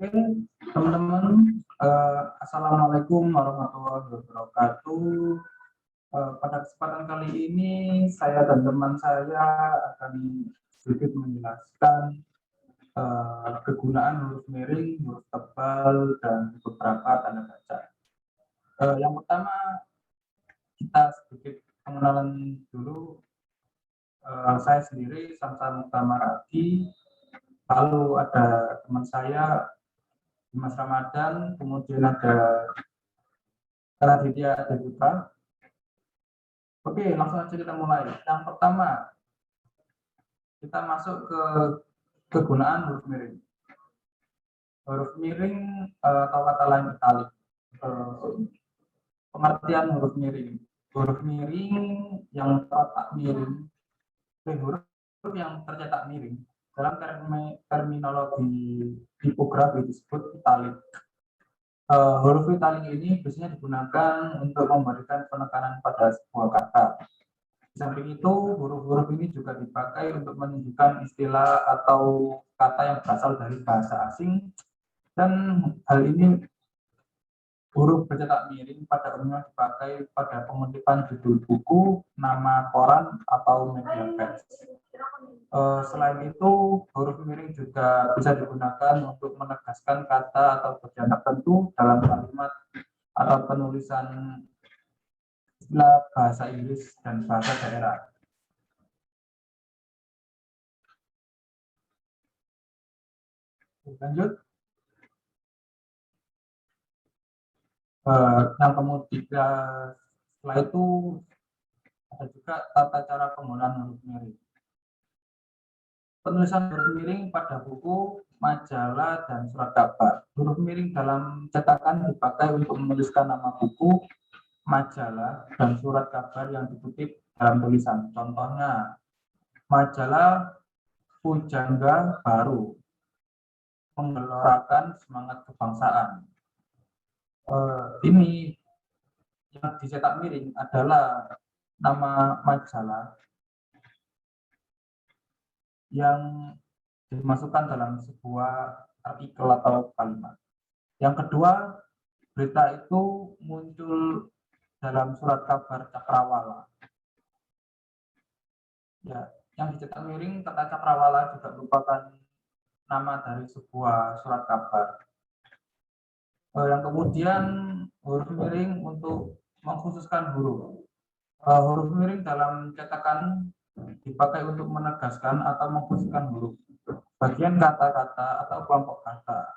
Oke, teman-teman, Assalamualaikum warahmatullahi wabarakatuh. Pada kesempatan kali ini, saya dan teman saya akan sedikit menjelaskan kegunaan huruf miring, huruf tebal, dan beberapa tanda baca. Yang pertama, kita sedikit pengenalan dulu. Saya sendiri, Samsa Muktamaradi, lalu ada teman saya, Mas Ramadan, kemudian ada Raditya Deputra. Oke, langsung aja kita mulai. Yang pertama, kita masuk ke kegunaan huruf miring. Huruf miring atau kata lain italik. Pengertian huruf miring. Huruf miring yang terletak miring, huruf yang tercetak miring. Dalam terminologi tipografi disebut italik. Huruf italik ini biasanya digunakan untuk memberikan penekanan pada sebuah kata. Di samping itu, huruf-huruf ini juga dipakai untuk menunjukkan istilah atau kata yang berasal dari bahasa asing, dan hal ini huruf bercetak miring pada umumnya dipakai pada pengutipan judul buku, nama koran, atau media pers. Selain itu, huruf miring juga bisa digunakan untuk menegaskan kata atau bagian tertentu dalam kalimat atau penulisan istilah bahasa Inggris dan bahasa daerah. Lanjut. Yang kemudian setelah itu ada juga tata cara penggunaan huruf miring. Penulisan huruf miring pada buku, majalah, dan surat kabar. Huruf miring dalam cetakan dipakai untuk menuliskan nama buku, majalah, dan surat kabar yang dikutip dalam tulisan. Contohnya, majalah Pujangga Baru menggelorakan semangat kebangsaan. Ini yang dicetak miring adalah nama majalah yang dimasukkan dalam sebuah artikel atau kalimat. Yang kedua, berita itu muncul dalam surat kabar Cakrawala. Ya, yang dicetak miring kata Cakrawala juga merupakan nama dari sebuah surat kabar. Yang kemudian huruf miring untuk mengkhususkan huruf. Huruf miring dalam cetakan dipakai untuk menegaskan atau mengkhususkan huruf, bagian kata-kata atau kelompok kata.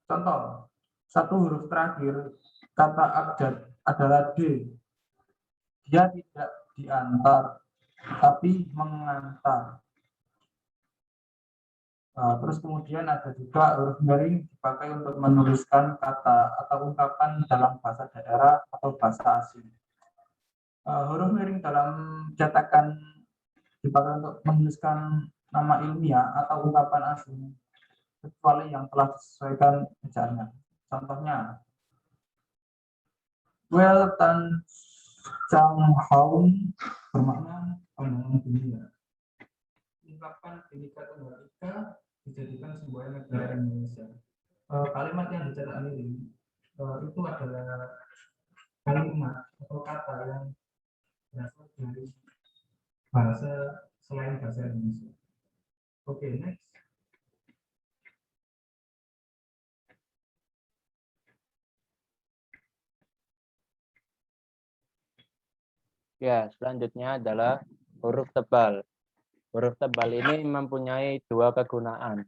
Contoh, satu huruf terakhir kata abjad adalah D. Dia tidak diantar, tapi mengantar. Terus kemudian ada juga huruf miring dipakai untuk menuliskan kata atau ungkapan dalam bahasa daerah atau bahasa asing. Huruf miring dalam cetakan dipakai untuk menuliskan nama ilmiah atau ungkapan asing, kecuali yang telah disesuaikan ejaannya. Contohnya, Well Tan Chang Haung bermakna pembangunan dunia. Ungkapan Bhinneka Tunggal Ika dijadikan sebuah negara Indonesia. Kalimat yang dicetak miring itu adalah kalimat atau kata yang berasal dari bahasa selain bahasa Indonesia. Oke, next. Ya, selanjutnya adalah huruf tebal. Huruf tebal ini mempunyai dua kegunaan.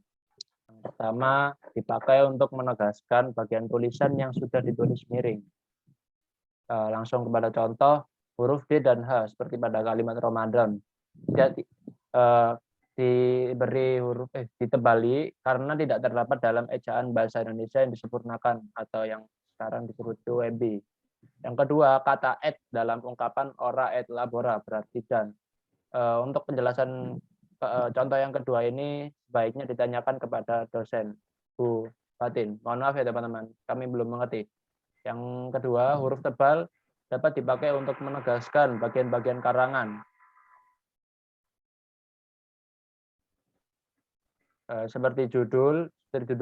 Yang pertama, dipakai untuk menegaskan bagian tulisan yang sudah ditulis miring. Langsung kepada contoh, huruf D dan H, seperti pada kalimat Ramadan. Jadi, diberi huruf ditebali karena tidak terdapat dalam ejaan bahasa Indonesia yang disempurnakan atau yang sekarang disebut WB. Yang kedua, kata et dalam ungkapan ora et labora berarti dan. Untuk penjelasan contoh yang kedua ini sebaiknya ditanyakan kepada dosen Bu Fatin. Mohon maaf ya teman-teman, kami belum mengerti. Yang kedua, huruf tebal dapat dipakai untuk menegaskan bagian-bagian karangan. Seperti judul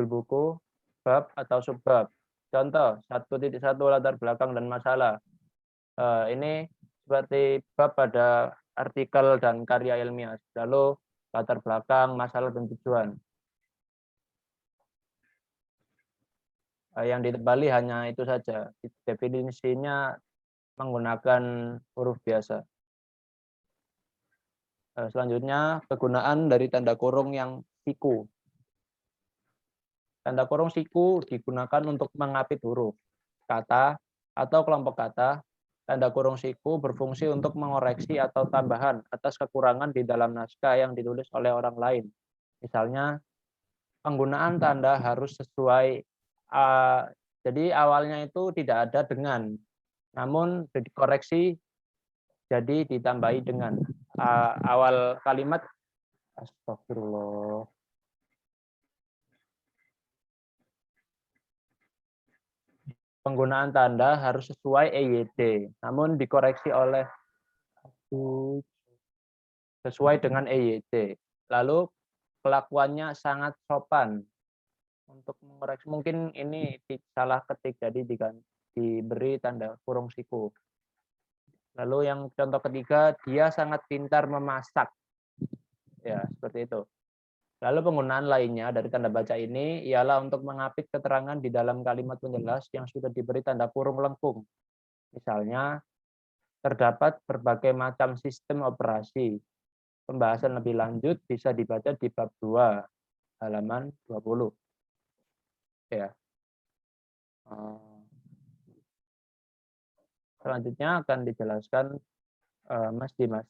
buku, bab atau subbab. Contoh 1.1 latar belakang dan masalah. Ini seperti bab pada artikel dan karya ilmiah. Lalu latar belakang, masalah, dan tujuan. Yang ditebali hanya itu saja. Definisinya menggunakan huruf biasa. Selanjutnya, kegunaan dari tanda kurung yang siku. Tanda kurung siku digunakan untuk mengapit huruf, kata, atau kelompok kata. Tanda kurung siku berfungsi untuk mengoreksi atau tambahan atas kekurangan di dalam naskah yang ditulis oleh orang lain. Misalnya, penggunaan tanda harus sesuai, jadi awalnya itu tidak ada dengan, namun dikoreksi jadi ditambahi dengan. Awal kalimat, astagfirullah. Penggunaan tanda harus sesuai EYD, namun dikoreksi oleh sesuai dengan EYD. Lalu kelakuannya sangat sopan untuk mengoreksi. Mungkin ini salah ketik, jadi diberi tanda kurung siku. Lalu yang contoh ketiga, dia sangat pintar memasak. Ya, seperti itu. Lalu penggunaan lainnya dari tanda baca ini ialah untuk mengapit keterangan di dalam kalimat penjelas yang sudah diberi tanda kurung lengkung. Misalnya, terdapat berbagai macam sistem operasi. Pembahasan lebih lanjut bisa dibaca di bab 2, halaman 20. Ya. Selanjutnya akan dijelaskan Mas Dimas.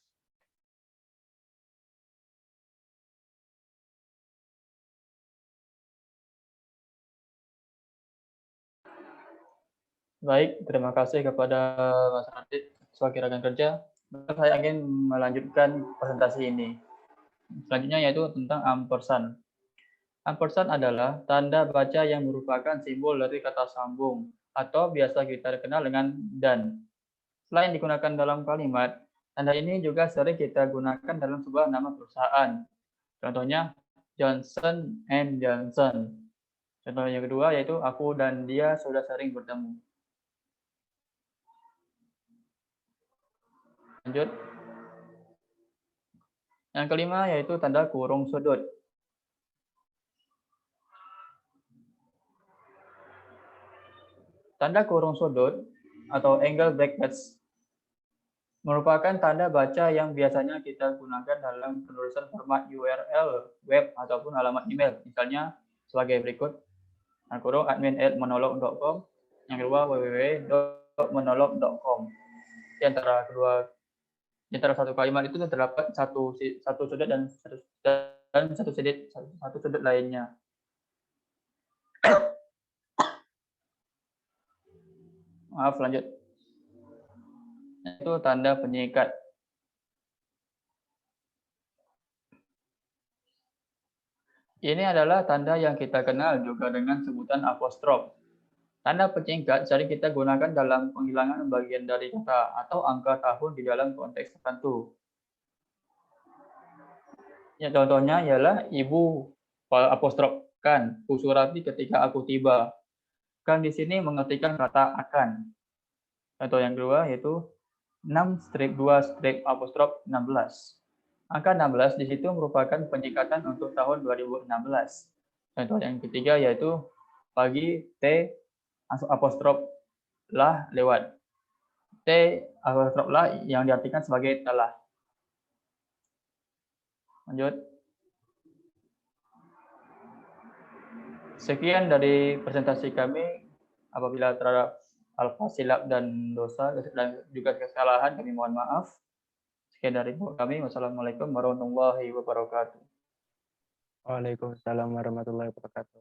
Baik, terima kasih kepada Mas Radit sebagai rekan kerja. Saya ingin melanjutkan presentasi ini. Selanjutnya yaitu tentang ampersand. Ampersand adalah tanda baca yang merupakan simbol dari kata sambung atau biasa kita kenal dengan dan. Selain digunakan dalam kalimat, tanda ini juga sering kita gunakan dalam sebuah nama perusahaan. Contohnya Johnson and Johnson. Contoh yang kedua yaitu aku dan dia sudah sering bertemu. Lanjut. Yang kelima yaitu tanda kurung sudut. Tanda kurung sudut atau angle brackets merupakan tanda baca yang biasanya kita gunakan dalam penulisan format URL web ataupun alamat email. Misalnya sebagai berikut, kurung admin@monolog.com, yang kedua www.monolog.com. Di antara satu kalimat itu terdapat satu sudut dan satu sudut lainnya. Maaf, lanjut. Itu tanda penyikat. Ini adalah tanda yang kita kenal juga dengan sebutan apostrof. Tanda penyikat sering kita gunakan dalam penghilangan bagian dari kata atau angka tahun di dalam konteks tertentu. Ya, contohnya ialah ibu apostrof kan, Bu Surati ketika aku tiba. Kan di sini mengartikan kata akan. Contoh yang kedua yaitu 6-2 apostrof 16. Angka 16 di situ merupakan penyingkatan untuk tahun 2016. Contoh yang ketiga yaitu pagi T apostrof lah lewat. T apostrof lah yang diartikan sebagai telah. Lanjut. Sekian dari presentasi kami. Apabila terhadap alfa silap dan dosa dan juga kesalahan kami mohon maaf. Sekian dari kami. Wassalamualaikum warahmatullahi wabarakatuh. Waalaikumsalam warahmatullahi wabarakatuh.